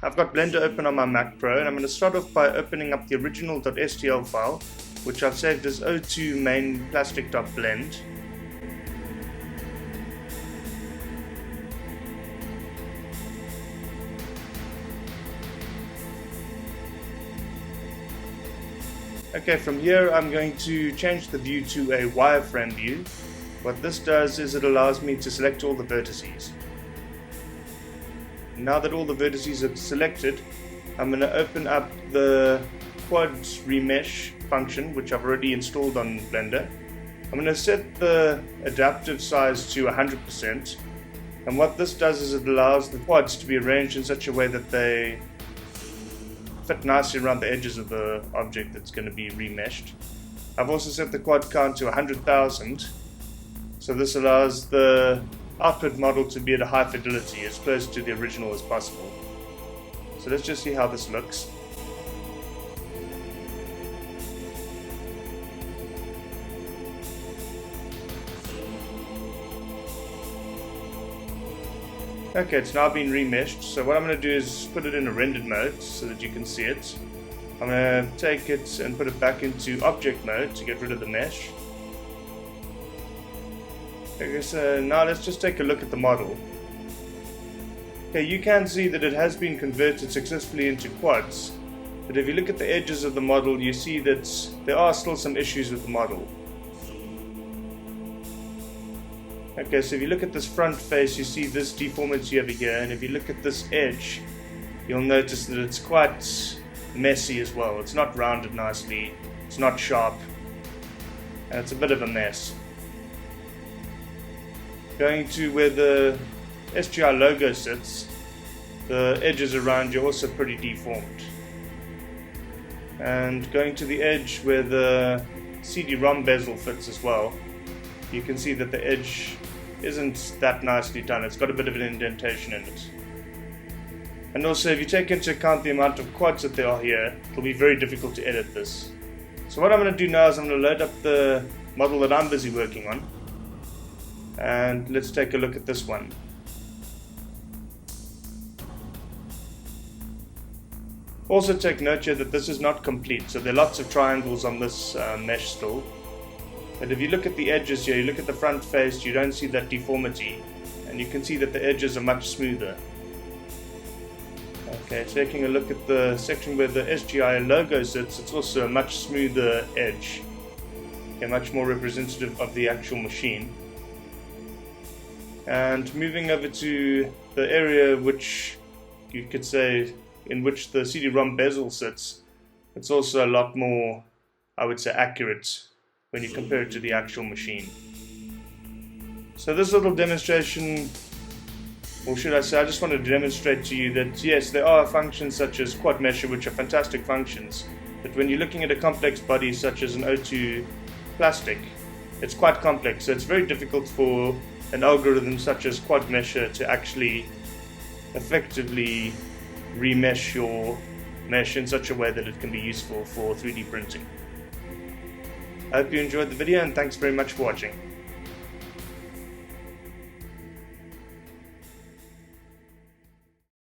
I've got Blender open on my Mac Pro, and I'm going to start off by opening up the original.stl file, which I've saved as O2 main plastic.blend. Okay, from here I'm going to change the view to a wireframe view. What this does is it allows me to select all the vertices. Now that all the vertices are selected, I'm going to open up the Quad Remesh function, which I've already installed on Blender. I'm going to set the adaptive size to 100%, and what this does is it allows the quads to be arranged in such a way that they fit nicely around the edges of the object that's going to be remeshed. I've also set the quad count to 100,000, so this allows the output model to be at a high fidelity, as close to the original as possible. So let's just see how this looks. Okay, it's now been remeshed, so what I'm going to do is put it in a rendered mode so that you can see it. I'm going to take it and put it back into object mode to get rid of the mesh. Okay, so now let's just take a look at the model. Okay, you can see that it has been converted successfully into quads, but if you look at the edges of the model, you see that there are still some issues with the model. Okay, so if you look at this front face, you see this deformity over here, and if you look at this edge, you'll notice that it's quite messy as well. It's not rounded nicely, it's not sharp, and it's a bit of a mess. Going to where the SGI logo sits, the edges around you are also pretty deformed. And going to the edge where the CD-ROM bezel fits as well, you can see that the edge isn't that nicely done. It's got a bit of an indentation in it. And also, if you take into account the amount of quads that there are here, it'll be very difficult to edit this. So what I'm going to do now is I'm going to load up the model that I'm busy working on. And let's take a look at this one. Also take note here that this is not complete, so there are lots of triangles on this mesh still. But if you look at the edges here, you look at the front face, you don't see that deformity, and you can see that the edges are much smoother. Okay, taking a look at the section where the SGI logo sits, it's also a much smoother edge. Okay, much more representative of the actual machine. And moving over to the area which you could say in which the CD-ROM bezel sits, it's also a lot more, I would say, accurate when you compare it to the actual machine. So this little demonstration, or should I say, I just wanted to demonstrate to you that yes, there are functions such as Quad Remesher which are fantastic functions, but when you're looking at a complex body such as an O2 plastic, it's quite complex, so it's very difficult for an algorithm such as Quad Remesher to actually effectively remesh your mesh in such a way that it can be useful for 3D printing. I hope you enjoyed the video, and thanks very much for watching.